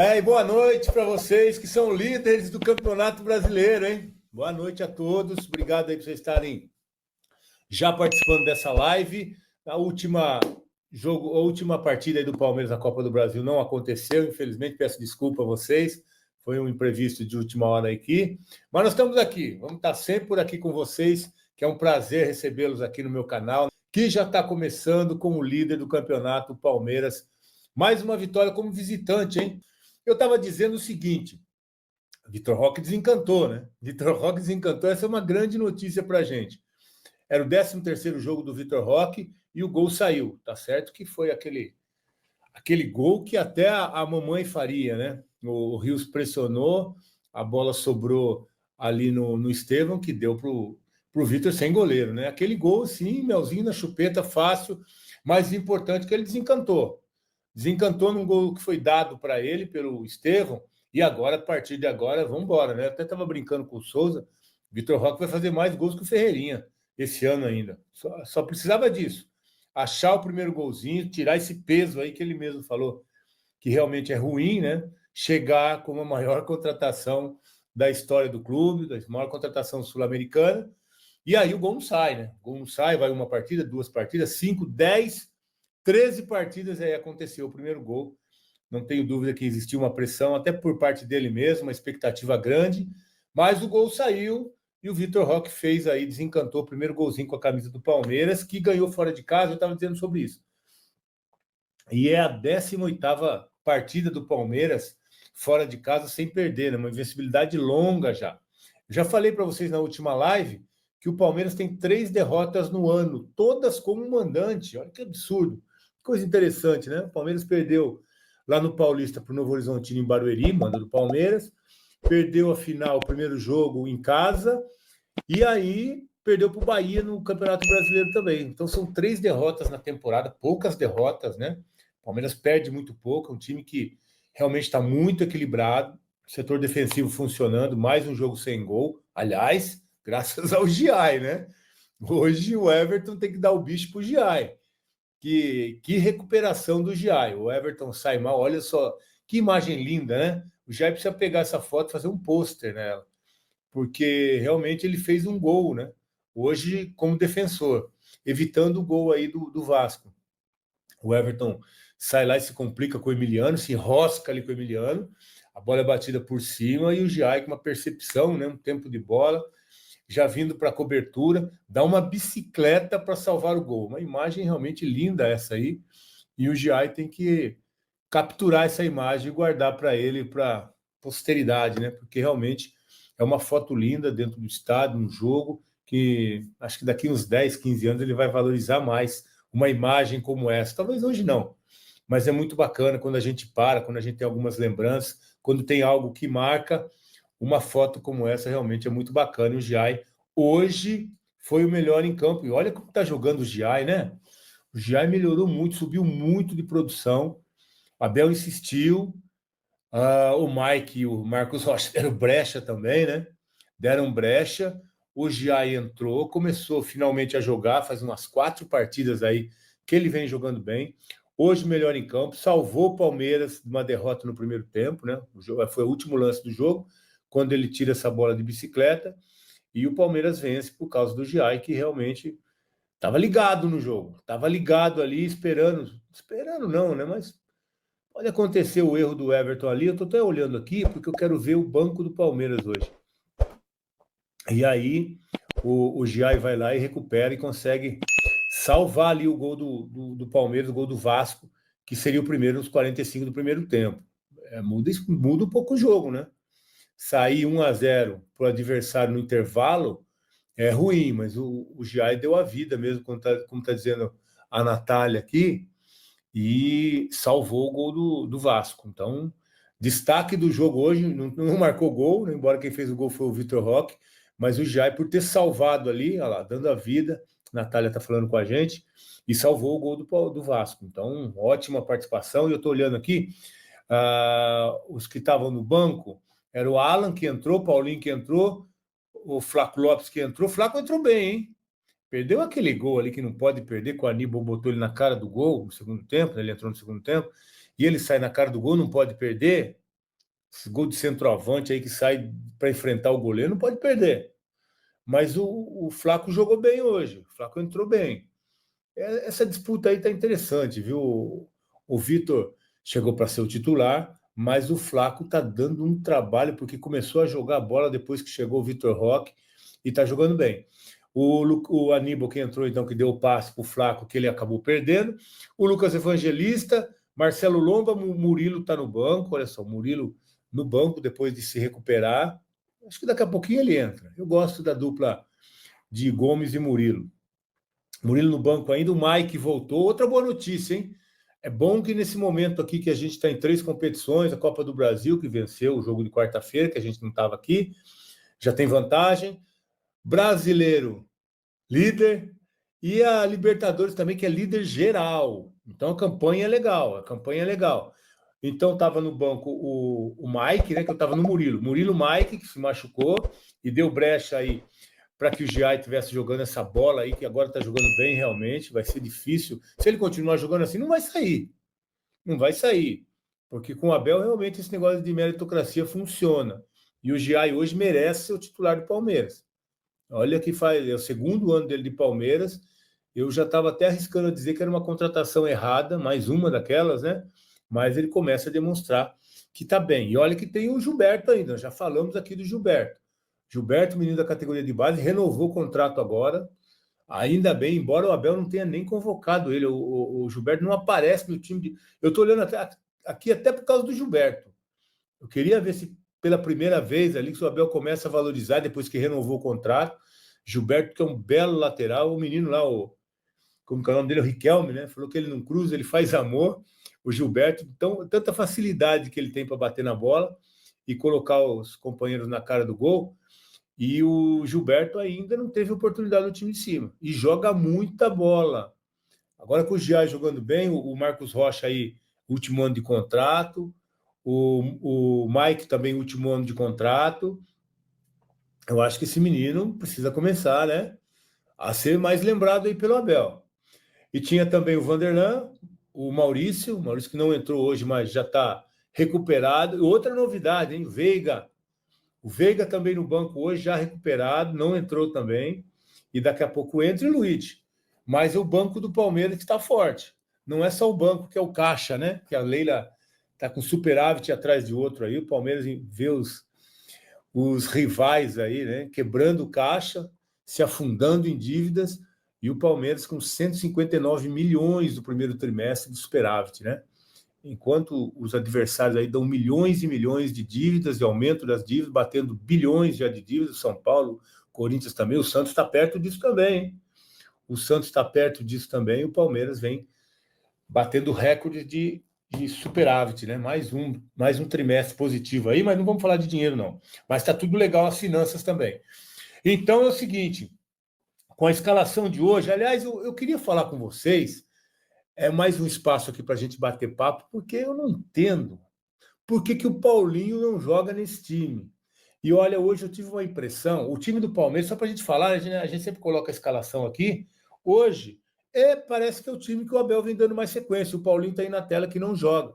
E boa noite para vocês que são líderes do Campeonato Brasileiro, hein? Boa noite a todos. Obrigado aí por vocês estarem já participando dessa live. A última partida aí do Palmeiras na Copa do Brasil não aconteceu, infelizmente, peço desculpa a vocês. Foi um imprevisto de última hora aqui. Mas nós estamos aqui, vamos estar sempre por aqui com vocês, que é um prazer recebê-los aqui no meu canal, que já está começando como líder do campeonato Palmeiras. Mais uma vitória como visitante, hein? Eu estava dizendo o seguinte, Vitor Roque desencantou, né? Vitor Roque desencantou, essa é uma grande notícia para a gente. Era o 13º jogo do Vitor Roque e o gol saiu, tá certo que foi aquele gol que até a mamãe faria, né? O Rios pressionou, a bola sobrou ali no Estevão, que deu pro Vitor sem goleiro, né? Aquele gol, sim, melzinho na chupeta, fácil, mas importante que ele desencantou. Desencantou num gol que foi dado para ele pelo Estevão, e agora, a partir de agora, vamos embora, né? Eu até estava brincando com o Souza, Vitor Roque vai fazer mais gols que o Ferreirinha esse ano ainda. Só precisava disso. Achar o primeiro golzinho, tirar esse peso aí que ele mesmo falou, que realmente é ruim, né? Chegar com a maior contratação da história do clube, da maior contratação sul-americana, e aí o gol não sai, né? O gol não sai, vai uma partida, duas partidas, 5, 10, 13 partidas, aí aconteceu o primeiro gol. Não tenho dúvida que existiu uma pressão, até por parte dele mesmo, uma expectativa grande, mas o gol saiu e o Vitor Roque fez aí, desencantou o primeiro golzinho com a camisa do Palmeiras, que ganhou fora de casa, eu estava dizendo sobre isso. E é a 18ª partida do Palmeiras fora de casa sem perder, né? Uma invencibilidade longa já. Já falei para vocês na última live que o Palmeiras tem 3 derrotas no ano, todas como mandante. Olha que absurdo. Coisa interessante, né? O Palmeiras perdeu lá no Paulista para o Novo Horizontino em Barueri, manda do Palmeiras. Perdeu a final, o primeiro jogo em casa. E aí perdeu para o Bahia no Campeonato Brasileiro também. Então são 3 derrotas na temporada, poucas derrotas, né? O Palmeiras perde muito pouco, é um time que realmente está muito equilibrado, setor defensivo funcionando, mais um jogo sem gol. Aliás, graças ao Giai, né? Hoje o Everton tem que dar o bicho para o Giai. Que recuperação do Giai. O Everton sai mal, olha só, que imagem linda, né? O Giai precisa pegar essa foto e fazer um pôster nela, porque realmente ele fez um gol, né? Hoje, como defensor, evitando o gol aí do Vasco. O Everton sai lá e se complica com o Emiliano, se enrosca ali com o Emiliano, a bola é batida por cima e o Giai com uma percepção, né? Um tempo de bola, já vindo para a cobertura, dá uma bicicleta para salvar o gol. Uma imagem realmente linda essa aí, e o Giai tem que capturar essa imagem e guardar para ele, para posteridade, né? Porque realmente é uma foto linda dentro do estádio, um jogo que acho que daqui uns 10, 15 anos ele vai valorizar mais uma imagem como essa. Talvez hoje não, mas é muito bacana quando a gente para, quando a gente tem algumas lembranças, quando tem algo que marca, uma foto como essa realmente é muito bacana. O Giai hoje foi o melhor em campo. E olha como está jogando o Giai, né? O Giai melhorou muito, subiu muito de produção. Abel insistiu, o Mike e o Marcos Rocha deram brecha também, né? Deram brecha, o Giai entrou, começou finalmente a jogar, faz umas 4 partidas aí que ele vem jogando bem. Hoje melhor em campo, salvou o Palmeiras de uma derrota no primeiro tempo, né? Foi o último lance do jogo, quando ele tira essa bola de bicicleta, e o Palmeiras vence por causa do Giai, que realmente estava ligado no jogo, estava ligado ali, esperando não, né? Mas pode acontecer o erro do Everton ali, eu estou até olhando aqui, porque eu quero ver o banco do Palmeiras hoje. E aí o Giai vai lá e recupera e consegue salvar ali o gol do Palmeiras, o gol do Vasco, que seria o primeiro nos 45 do primeiro tempo. Muda um pouco o jogo, né? Sair 1-0 para o adversário no intervalo é ruim, mas o Giai deu a vida mesmo, como tá dizendo a Natália aqui, e salvou o gol do Vasco. Então, destaque do jogo hoje, não marcou gol, né? Embora quem fez o gol foi o Vitor Roque, mas o Jai, por ter salvado ali, olha lá, dando a vida, a Natália está falando com a gente, e salvou o gol do Vasco. Então, ótima participação. E eu estou olhando aqui, os que estavam no banco, era o Alan que entrou, o Paulinho que entrou, o Flaco Lopes que entrou. O Flaco entrou bem, hein? Perdeu aquele gol ali que não pode perder, com o Aníbal botou ele na cara do gol no segundo tempo, né? Ele entrou no segundo tempo, e ele sai na cara do gol, não pode perder. esse gol de centroavante aí que sai para enfrentar o goleiro, não pode perder. Mas o Flaco jogou bem hoje, o Flaco entrou bem. Essa disputa aí está interessante, viu? O Vitor chegou para ser o titular, mas o Flaco está dando um trabalho, porque começou a jogar a bola depois que chegou o Vitor Roque e está jogando bem. O Aníbal, que entrou, então, que deu o passe para o Flaco, que ele acabou perdendo. O Lucas Evangelista, Marcelo Lomba, Murilo está no banco. Olha só, Murilo no banco depois de se recuperar. Acho que daqui a pouquinho ele entra. Eu gosto da dupla de Gomes e Murilo. Murilo no banco ainda, o Mike voltou. Outra boa notícia, hein? É bom que nesse momento aqui que a gente está em 3 competições, a Copa do Brasil, que venceu o jogo de quarta-feira, que a gente não estava aqui, já tem vantagem. Brasileiro, líder. E a Libertadores também, que é líder geral. Então a campanha é legal, a campanha é legal. Então estava no banco o Mike, né? Que eu estava no Murilo. Murilo Mike, que se machucou e deu brecha aí para que o Giai estivesse jogando essa bola aí, que agora está jogando bem realmente, vai ser difícil. Se ele continuar jogando assim, não vai sair. Não vai sair. Porque com o Abel, realmente, esse negócio de meritocracia funciona. E o Giai hoje merece ser o titular do Palmeiras. Olha que faz, é o segundo ano dele de Palmeiras. Eu já estava até arriscando a dizer que era uma contratação errada, mais uma daquelas, né? Mas ele começa a demonstrar que está bem. E olha que tem o Gilberto ainda, já falamos aqui do Gilberto. Gilberto, menino da categoria de base, renovou o contrato agora. Ainda bem, embora o Abel não tenha nem convocado ele, o Gilberto não aparece no time de. Eu estou olhando aqui até por causa do Gilberto. Eu queria ver se pela primeira vez ali que o Abel começa a valorizar depois que renovou o contrato. Gilberto, que é um belo lateral, o menino lá, como que é o nome dele? O Riquelme, né? Falou que ele não cruza, ele faz amor. O Gilberto, então, tanta facilidade que ele tem para bater na bola e colocar os companheiros na cara do gol. E o Gilberto ainda não teve oportunidade no time de cima. E joga muita bola. Agora com o Giai jogando bem, o Marcos Rocha aí, último ano de contrato. O Mike também, último ano de contrato. Eu acho que esse menino precisa começar, né? A ser mais lembrado aí pelo Abel. E tinha também o Vanderlan, o Maurício que não entrou hoje, mas já está recuperado. E outra novidade, hein? O Veiga também no banco hoje, já recuperado, não entrou também. E daqui a pouco entra o Luiz. Mas o banco do Palmeiras que está forte. Não é só o banco que é o caixa, né? Que a Leila está com superávit atrás de outro aí. O Palmeiras vê os rivais aí, né? Quebrando o caixa, se afundando em dívidas. E o Palmeiras com 159 milhões do primeiro trimestre de superávit, né? Enquanto os adversários aí dão milhões e milhões de dívidas e aumento das dívidas, batendo bilhões já de dívidas, São Paulo, Corinthians também, o Santos está perto disso também, hein? O Santos está perto disso também, e o Palmeiras vem batendo recorde de superávit, né? Mais um trimestre positivo aí, mas não vamos falar de dinheiro, não. Mas está tudo legal as finanças também. Então é o seguinte, com a escalação de hoje, aliás, eu queria falar com vocês, mais um espaço aqui para a gente bater papo, porque eu não entendo por que o Paulinho não joga nesse time. E olha, hoje eu tive uma impressão, o time do Palmeiras, só para a gente falar, a gente sempre coloca a escalação aqui, hoje parece que é o time que o Abel vem dando mais sequência, o Paulinho está aí na tela que não joga.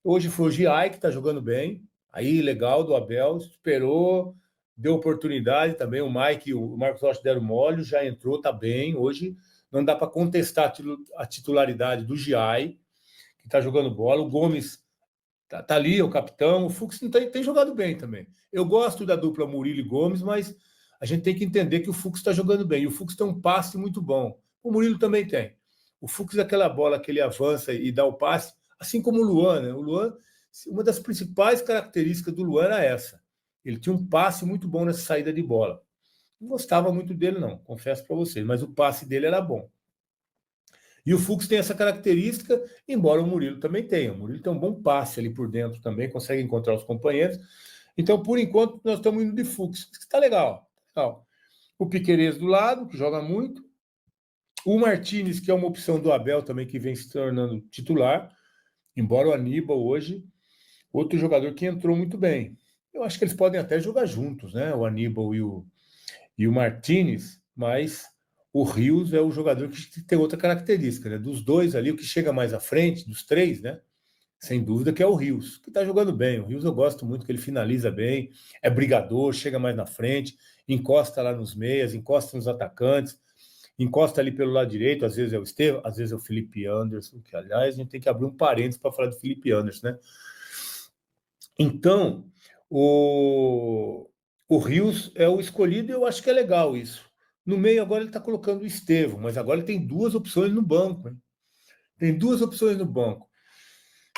Hoje foi o Giai que está jogando bem, aí legal do Abel, esperou, deu oportunidade também, o Mike e o Marcos Rocha deram mole, já entrou, está bem, hoje não dá para contestar a titularidade do Giai, que está jogando bola, o Gomes tá ali, é o capitão, o Fux tem jogado bem também. Eu gosto da dupla Murilo e Gomes, mas a gente tem que entender que o Fux está jogando bem, e o Fux tem um passe muito bom, o Murilo também tem. O Fux é aquela bola que ele avança e dá o passe, assim como o Luan, né? O Luan, uma das principais características do Luan era essa. Ele tinha um passe muito bom nessa saída de bola. Não gostava muito dele, não, confesso para vocês, mas o passe dele era bom. E o Fux tem essa característica, embora o Murilo também tenha. O Murilo tem um bom passe ali por dentro também, consegue encontrar os companheiros. Então, por enquanto, nós estamos indo de Fux. Está legal, legal. O Piquerez do lado, que joga muito. O Martínez, que é uma opção do Abel também, que vem se tornando titular. Embora o Aníbal hoje, outro jogador que entrou muito bem. Eu acho que eles podem até jogar juntos, né? O Aníbal e o Martínez, mas o Rios é o jogador que tem outra característica, né? Dos dois ali, o que chega mais à frente, dos três, né? sem dúvida, que é o Rios, que está jogando bem. O Rios eu gosto muito, que ele finaliza bem, é brigador, chega mais na frente, encosta lá nos meias, encosta nos atacantes, encosta ali pelo lado direito, às vezes é o Estevão, às vezes é o Felipe Anderson, que, aliás, a gente tem que abrir um parênteses para falar do Felipe Anderson, né? Então, o Rios é o escolhido e eu acho que é legal isso. No meio, agora ele está colocando o Estevão, mas agora ele tem 2 opções no banco, hein? Tem 2 opções no banco.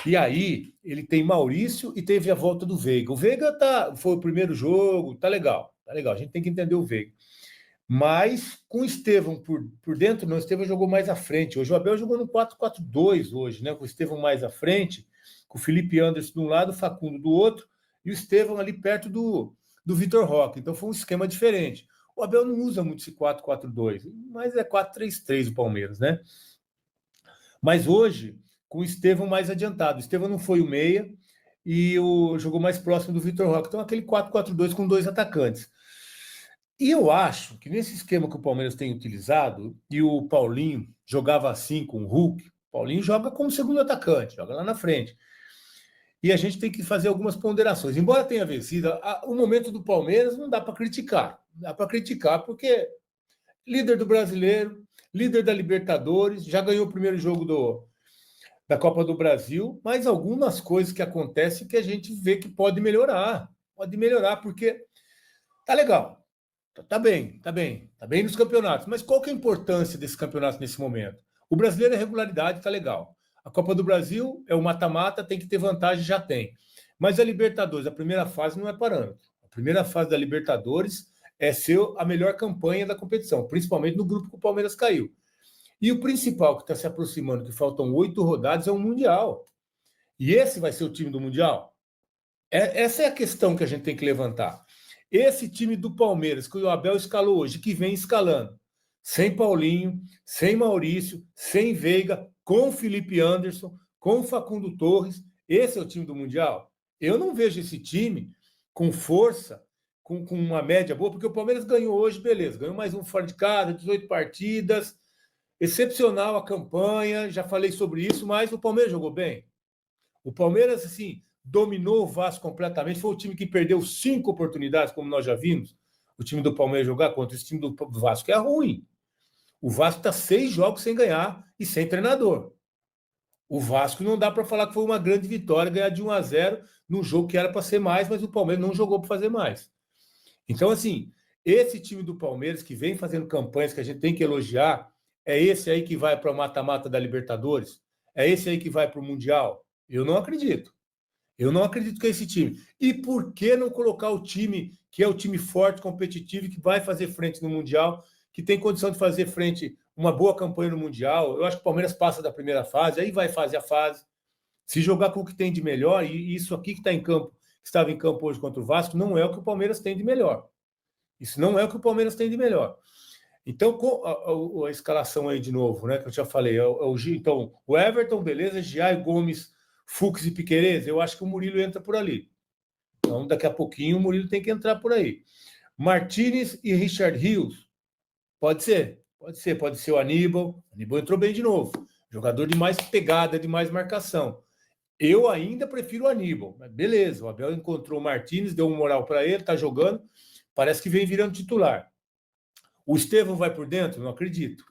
E aí, ele tem Maurício e teve a volta do Veiga. O Veiga foi o primeiro jogo, tá legal, tá legal. A gente tem que entender o Veiga. Mas com o Estevão por dentro, não, o Estevão jogou mais à frente. Hoje o Abel jogou no 4-4-2 hoje, né? Com o Estevão mais à frente, com o Felipe Anderson de um lado, o Facundo do outro, e o Estevão ali perto do Vitor Roque. Então foi um esquema diferente. O Abel não usa muito esse 4-4-2, mas é 4-3-3 o Palmeiras, né? Mas hoje, com o Estevão mais adiantado. O Estevão não foi o meia e jogou mais próximo do Vitor Roque. Então, aquele 4-4-2 com 2 atacantes. E eu acho que nesse esquema que o Palmeiras tem utilizado, e o Paulinho jogava assim com o Hulk, o Paulinho joga como segundo atacante, joga lá na frente. E a gente tem que fazer algumas ponderações. Embora tenha vencido, o momento do Palmeiras não dá para criticar. Não dá para criticar porque líder do Brasileiro, líder da Libertadores, já ganhou o primeiro jogo da Copa do Brasil, mas algumas coisas que acontecem que a gente vê que pode melhorar. Pode melhorar, porque tá legal. Tá bem nos campeonatos. Mas qual que é a importância desse campeonato nesse momento? O brasileiro é regularidade, tá legal. A Copa do Brasil é o mata-mata, tem que ter vantagem, já tem. Mas a Libertadores, a primeira fase não é parâmetro. A primeira fase da Libertadores é ser a melhor campanha da competição, principalmente no grupo que o Palmeiras caiu. E o principal que está se aproximando, que faltam 8 rodadas, é o Mundial. E esse vai ser o time do Mundial? Essa é a questão que a gente tem que levantar. Esse time do Palmeiras, que o Abel escalou hoje, que vem escalando, sem Paulinho, sem Maurício, sem Veiga, com Felipe Anderson, com Facundo Torres, esse é o time do Mundial? Eu não vejo esse time com força, com uma média boa, porque o Palmeiras ganhou hoje, beleza, ganhou mais um fora de casa, 18 partidas, excepcional a campanha, já falei sobre isso, mas o Palmeiras jogou bem. O Palmeiras, assim, dominou o Vasco completamente. Foi o time que perdeu 5 oportunidades, como nós já vimos. O time do Palmeiras jogar contra esse time do Vasco é ruim. O Vasco está 6 jogos sem ganhar e sem treinador. O Vasco não dá para falar que foi uma grande vitória ganhar de 1-0 num jogo que era para ser mais, mas o Palmeiras não jogou para fazer mais. Então, assim, esse time do Palmeiras que vem fazendo campanhas que a gente tem que elogiar, é esse aí que vai para o mata-mata da Libertadores? É esse aí que vai para o Mundial? Eu não acredito. Eu não acredito que é esse time. E por que não colocar o time que é o time forte, competitivo, que vai fazer frente no Mundial, que tem condição de fazer frente, uma boa campanha no Mundial? Eu acho que o Palmeiras passa da primeira fase, aí vai fazer a fase. Se jogar com o que tem de melhor, e isso aqui que está em campo, que estava em campo hoje contra o Vasco, não é o que o Palmeiras tem de melhor. Isso não é o que o Palmeiras tem de melhor. Então, a escalação aí de novo, né, que eu já falei, então, o Everton, beleza, Giai, Gomes, Fux e Piquerez, eu acho que o Murilo entra por ali. Então, daqui a pouquinho, o Murilo tem que entrar por aí. Martínez e Richard Rios, pode ser o Aníbal. O Aníbal entrou bem de novo. Jogador de mais pegada, de mais marcação. Eu ainda prefiro o Aníbal, mas beleza, o Abel encontrou o Martínez, deu uma moral para ele, tá jogando, parece que vem virando titular. O Estevão vai por dentro? Não acredito.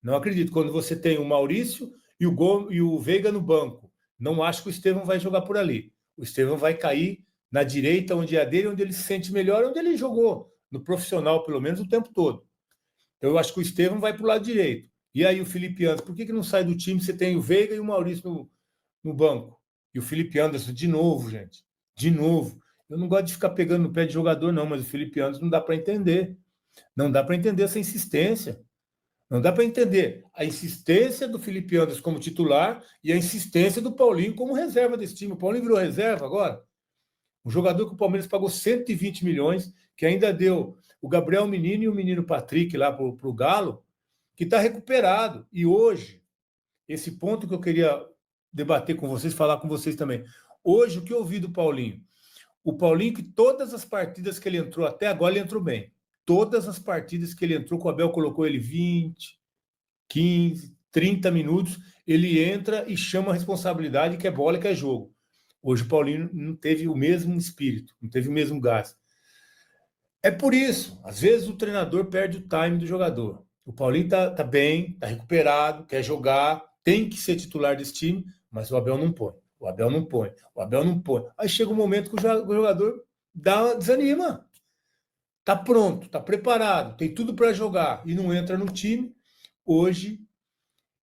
Não acredito. Quando você tem o Maurício e o Veiga no banco, não acho que o Estevão vai jogar por ali. O Estevão vai cair na direita, onde é a dele, onde ele se sente melhor, onde ele jogou, no profissional, pelo menos, o tempo todo. Então, eu acho que o Estevão vai para o lado direito. E aí o Felipe Anderson, por que não sai do time? Você tem o Veiga e o Maurício no banco. E o Felipe Anderson, de novo, gente. De novo. Eu não gosto de ficar pegando no pé de jogador, não, mas o Felipe Anderson não dá para entender. Não dá para entender essa insistência. Não dá para entender a insistência do Felipe Anderson como titular e a insistência do Paulinho como reserva desse time. O Paulinho virou reserva agora. Um jogador que o Palmeiras pagou 120 milhões, que ainda deu o Gabriel Menino e o menino Patrick lá para o Galo, que está recuperado. E hoje, esse ponto que eu queria debater com vocês, falar com vocês também. Hoje, o que eu ouvi do Paulinho? O Paulinho, que todas as partidas que ele entrou até agora, ele entrou bem. Todas as partidas que ele entrou, o Abel colocou ele 20, 15, 30 minutos, ele entra e chama a responsabilidade, que é bola e que é jogo. Hoje o Paulinho não teve o mesmo espírito, não teve o mesmo gás. É por isso, às vezes o treinador perde o time do jogador. O Paulinho tá bem, tá recuperado, quer jogar, tem que ser titular desse time, mas o Abel não põe. O Abel não põe. O Abel não põe. Aí chega um momento que o jogador desanima. Tá pronto, tá preparado, tem tudo para jogar e não entra no time. Hoje,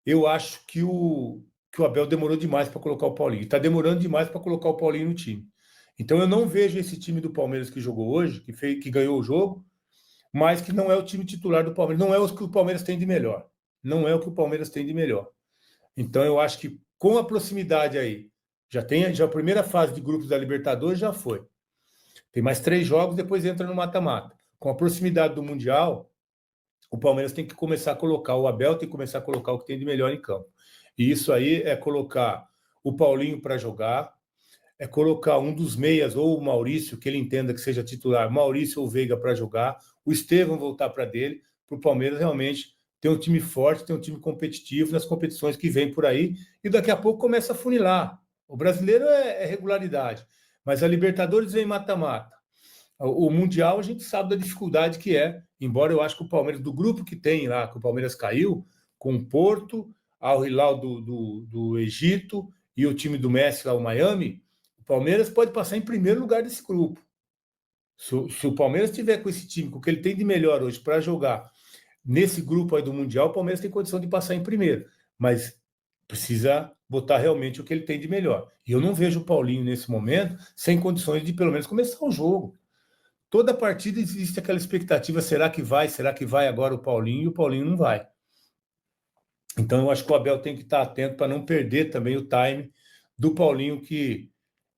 eu acho que o Abel demorou demais para colocar o Paulinho. Está demorando demais para colocar o Paulinho no time. Então, eu não vejo esse time do Palmeiras que jogou hoje, que ganhou o jogo, mas que não é o time titular do Palmeiras. Não é o que o Palmeiras tem de melhor. Não é o que o Palmeiras tem de melhor. Então, eu acho que com a proximidade aí, já a primeira fase de grupos da Libertadores já foi. Tem mais 3 jogos, depois entra no mata-mata. Com a proximidade do Mundial, o Palmeiras tem que começar a colocar, o Abel tem que começar a colocar o que tem de melhor em campo. E isso aí é colocar o Paulinho para jogar, é colocar um dos meias, ou o Maurício, que ele entenda que seja titular, Maurício ou Veiga para jogar, o Estevão voltar para dele, para o Palmeiras realmente ter um time forte, ter um time competitivo nas competições que vem por aí, e daqui a pouco começa a funilar. O brasileiro é regularidade, mas a Libertadores vem mata-mata. O Mundial a gente sabe da dificuldade que é, embora eu acho que o Palmeiras, do grupo que tem lá, que o Palmeiras caiu, com o Porto, Al Hilal do Egito e o time do Messi lá, o Miami, o Palmeiras pode passar em primeiro lugar desse grupo. Se o Palmeiras tiver com esse time, com o que ele tem de melhor hoje para jogar nesse grupo aí do Mundial, o Palmeiras tem condição de passar em primeiro, mas precisa botar realmente o que ele tem de melhor. E eu não vejo o Paulinho nesse momento sem condições de pelo menos começar o jogo. Toda partida existe aquela expectativa, será que vai agora o Paulinho, e o Paulinho não vai. Então eu acho que o Abel tem que estar atento para não perder também o time do Paulinho, que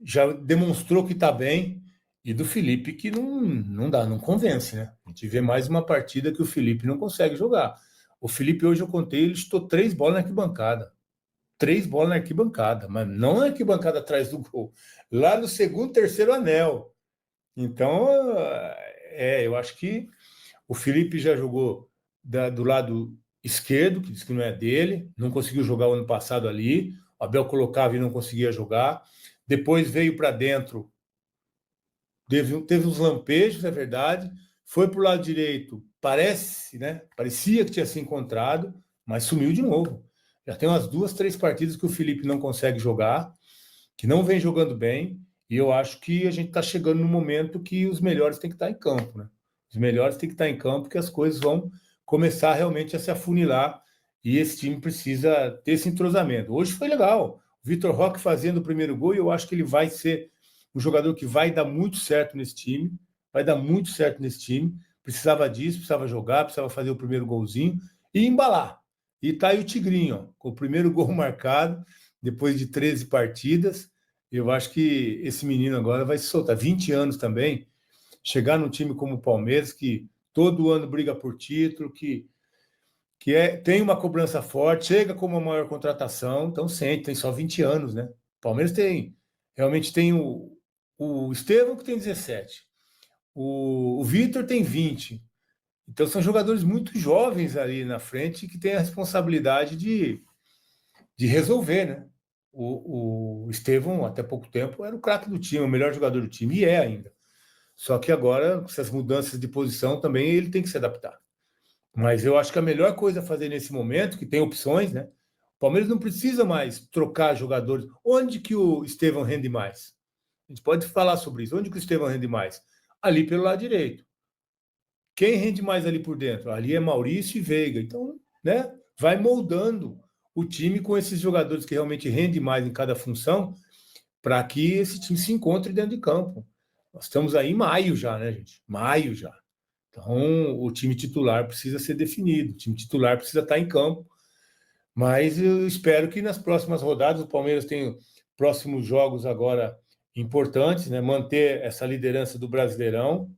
já demonstrou que está bem, e do Felipe, que não dá, não convence, né? A gente vê mais uma partida que o Felipe não consegue jogar. O Felipe, hoje eu contei, ele chutou 3 bolas na arquibancada. 3 bolas na arquibancada, mas não na arquibancada atrás do gol. Lá no segundo, terceiro anel. Então, eu acho que o Felipe já jogou do lado esquerdo, que diz que não é dele, não conseguiu jogar o ano passado ali, o Abel colocava e não conseguia jogar. Depois veio para dentro, teve uns lampejos, é verdade, foi para o lado direito, parecia que tinha se encontrado, mas sumiu de novo. Já tem umas 2, 3 partidas que o Felipe não consegue jogar, que não vem jogando bem, e eu acho que a gente está chegando no momento que os melhores têm que estar em campo, né? Os melhores têm que estar em campo, que as coisas vão começar realmente a se afunilar, e esse time precisa ter esse entrosamento. Hoje foi legal, o Vitor Roque fazendo o primeiro gol, e eu acho que ele vai ser um jogador que vai dar muito certo nesse time, precisava disso, precisava jogar, precisava fazer o primeiro golzinho, e embalar. E tá aí o Tigrinho, ó, com o primeiro gol marcado, depois de 13 partidas. Eu acho que esse menino agora vai se soltar. 20 anos também, chegar num time como o Palmeiras, que todo ano briga por título, que tem uma cobrança forte, chega como a maior contratação, então tem só 20 anos, né? O Palmeiras realmente tem o Estevão, que tem 17, o Vitor tem 20. Então são jogadores muito jovens ali na frente que têm a responsabilidade de resolver, né? O Estevão, até pouco tempo, era o craque do time, o melhor jogador do time, e é ainda. Só que agora, com essas mudanças de posição, também ele tem que se adaptar. Mas eu acho que a melhor coisa a fazer nesse momento, que tem opções, né? O Palmeiras não precisa mais trocar jogadores. Onde que o Estevão rende mais? A gente pode falar sobre isso. Onde que o Estevão rende mais? Ali pelo lado direito. Quem rende mais ali por dentro? Ali é Maurício e Veiga. Então, né? Vai moldando o time com esses jogadores que realmente rendem mais em cada função, para que esse time se encontre dentro de campo. Nós estamos aí em maio já, né, gente? Maio já. Então, o time titular precisa ser definido, o time titular precisa estar em campo, mas eu espero que nas próximas rodadas o Palmeiras tenha próximos jogos agora importantes, né? Manter essa liderança do Brasileirão,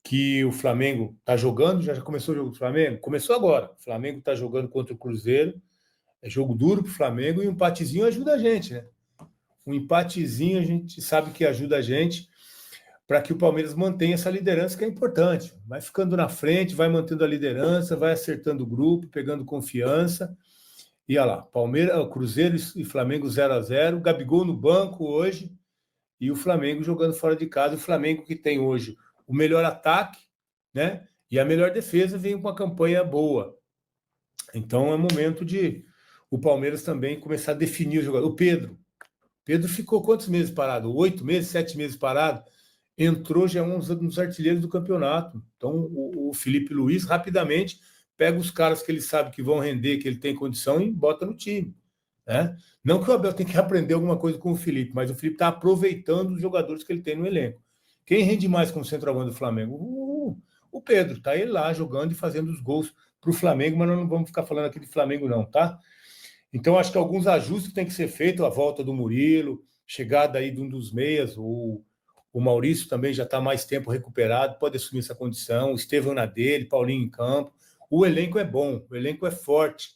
que o Flamengo está jogando, já começou o jogo do Flamengo? Começou agora. O Flamengo está jogando contra o Cruzeiro, é jogo duro para o Flamengo, e um empatezinho ajuda a gente, né? Um empatezinho a gente sabe que ajuda a gente para que o Palmeiras mantenha essa liderança, que é importante. Vai ficando na frente, vai mantendo a liderança, vai acertando o grupo, pegando confiança, E olha lá, Palmeiras, Cruzeiro e Flamengo 0-0, Gabigol no banco hoje, e o Flamengo jogando fora de casa. O Flamengo que tem hoje o melhor ataque, né? E a melhor defesa, vem com uma campanha boa. Então é momento de o Palmeiras também começar a definir o jogador. O Pedro ficou quantos meses parado? 8 meses, 7 meses parado? Entrou já um dos artilheiros do campeonato. Então o Felipe Luiz rapidamente pega os caras que ele sabe que vão render, que ele tem condição e bota no time. Né? Não que o Abel tenha que aprender alguma coisa com o Felipe, mas o Felipe está aproveitando os jogadores que ele tem no elenco. Quem rende mais como centroavante do Flamengo? O Pedro. Está ele lá jogando e fazendo os gols para o Flamengo, mas nós não vamos ficar falando aqui de Flamengo não, tá? Então acho que alguns ajustes têm que ser feitos, a volta do Murilo, chegada aí de um dos meias, o Maurício também já está mais tempo recuperado, pode assumir essa condição, o Estevão na dele, Paulinho em campo. O elenco é bom, o elenco é forte.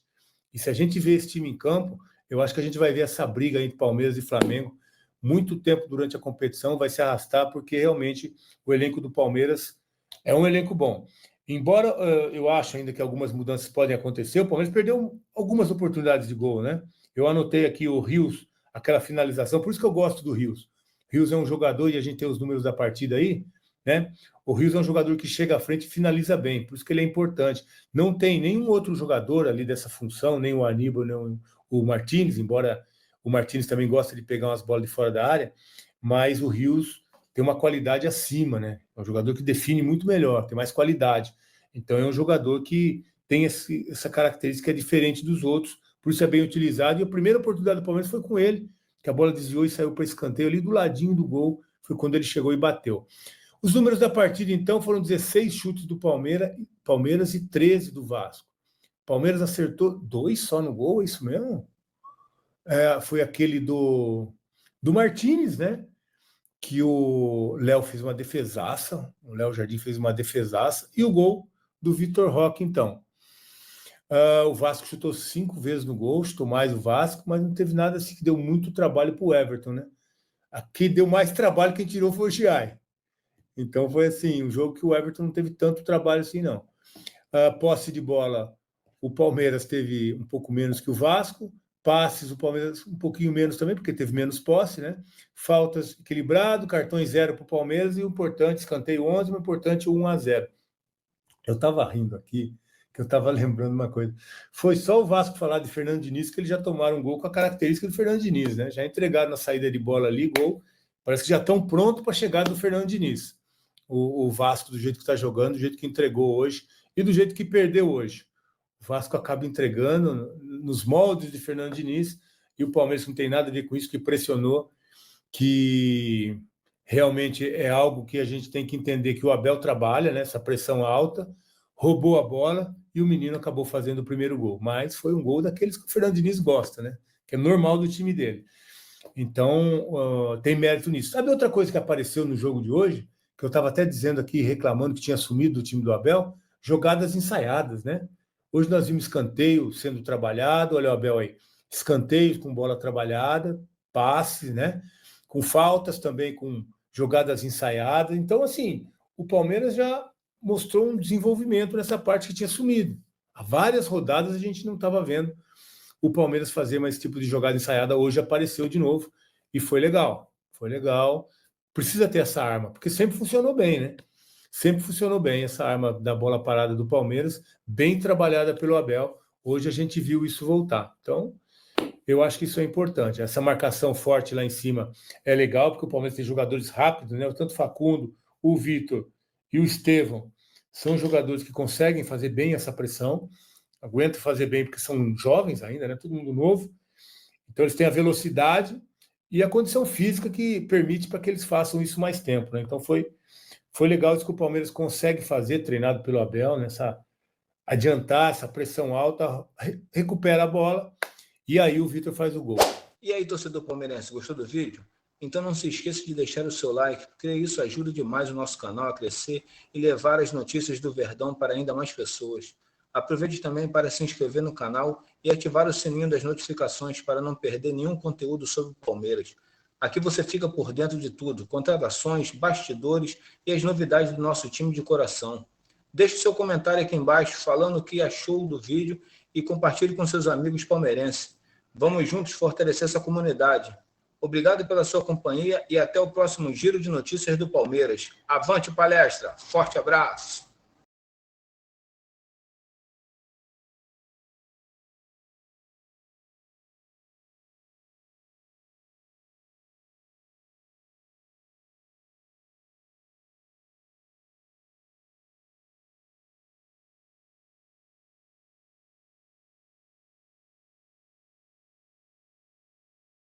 E se a gente vê esse time em campo, eu acho que a gente vai ver essa briga entre Palmeiras e Flamengo muito tempo durante a competição, vai se arrastar, porque realmente o elenco do Palmeiras é um elenco bom. Embora eu acho ainda que algumas mudanças podem acontecer, o Palmeiras perdeu algumas oportunidades de gol, né? Eu anotei aqui o Rios, aquela finalização, por isso que eu gosto do Rios. Rios é um jogador, e a gente tem os números da partida aí, né? O Rios é um jogador que chega à frente e finaliza bem, por isso que ele é importante. Não tem nenhum outro jogador ali dessa função, nem o Aníbal, nem o Martínez, embora o Martínez também gosta de pegar umas bolas de fora da área, mas o Rios tem uma qualidade acima, né? É um jogador que define muito melhor, tem mais qualidade. Então é um jogador que tem essa característica diferente dos outros, por isso é bem utilizado. E a primeira oportunidade do Palmeiras foi com ele, que a bola desviou e saiu para escanteio ali do ladinho do gol, foi quando ele chegou e bateu. Os números da partida, então, foram 16 chutes do Palmeiras e 13 do Vasco. O Palmeiras acertou 2 só no gol, é isso mesmo? Foi aquele do Martínez, né? Que o Léo fez uma defesaça, o Léo Jardim fez uma defesaça, e o gol do Vitor Roque, então. O Vasco chutou 5 vezes no gol, chutou mais o Vasco, mas não teve nada assim que deu muito trabalho para o Everton, né? Aqui deu mais trabalho, quem tirou foi o Giai. Então foi assim, um jogo que o Everton não teve tanto trabalho assim, não. Posse de bola, o Palmeiras teve um pouco menos que o Vasco, passes, o Palmeiras um pouquinho menos também, porque teve menos posse, né? Faltas equilibrado, cartões 0 para o Palmeiras e o importante, escanteio 11, o importante 1-0. Eu estava rindo aqui, que eu estava lembrando uma coisa. Foi só o Vasco falar de Fernando Diniz que eles já tomaram um gol com a característica do Fernando Diniz, né? Já entregaram na saída de bola ali, gol. Parece que já estão prontos para a chegada do Fernando Diniz. O Vasco, do jeito que está jogando, do jeito que entregou hoje e do jeito que perdeu hoje. O Vasco acaba entregando nos moldes de Fernando Diniz e o Palmeiras não tem nada a ver com isso, que pressionou, que realmente é algo que a gente tem que entender que o Abel trabalha, né, essa pressão alta, roubou a bola e o menino acabou fazendo o primeiro gol. Mas foi um gol daqueles que o Fernando Diniz gosta, né, que é normal do time dele. Então, tem mérito nisso. Sabe outra coisa que apareceu no jogo de hoje, que eu estava até dizendo aqui, reclamando que tinha sumido do time do Abel? Jogadas ensaiadas, né? Hoje nós vimos escanteio sendo trabalhado, olha o Abel aí, escanteios com bola trabalhada, passes, né? Com faltas também, com jogadas ensaiadas. Então, assim, o Palmeiras já mostrou um desenvolvimento nessa parte que tinha sumido. Há várias rodadas a gente não estava vendo o Palmeiras fazer mais esse tipo de jogada ensaiada. Hoje apareceu de novo e foi legal. Foi legal. Precisa ter essa arma, porque sempre funcionou bem, né? Sempre funcionou bem essa arma da bola parada do Palmeiras, bem trabalhada pelo Abel. Hoje a gente viu isso voltar. Então, eu acho que isso é importante. Essa marcação forte lá em cima é legal, porque o Palmeiras tem jogadores rápidos, né? Tanto o Facundo, o Vitor e o Estevão são jogadores que conseguem fazer bem essa pressão, aguentam fazer bem porque são jovens ainda, né? Todo mundo novo. Então, eles têm a velocidade e a condição física que permite para que eles façam isso mais tempo, né? Então, foi legal isso que o Palmeiras consegue fazer, treinado pelo Abel, nessa adiantar essa pressão alta, recupera a bola e aí o Vitor faz o gol. E aí, torcedor palmeirense, gostou do vídeo? Então não se esqueça de deixar o seu like, porque isso ajuda demais o nosso canal a crescer e levar as notícias do Verdão para ainda mais pessoas. Aproveite também para se inscrever no canal e ativar o sininho das notificações para não perder nenhum conteúdo sobre o Palmeiras. Aqui você fica por dentro de tudo, contratações, bastidores e as novidades do nosso time de coração. Deixe seu comentário aqui embaixo falando o que achou do vídeo e compartilhe com seus amigos palmeirenses. Vamos juntos fortalecer essa comunidade. Obrigado pela sua companhia e até o próximo Giro de Notícias do Palmeiras. Avante palestra! Forte abraço!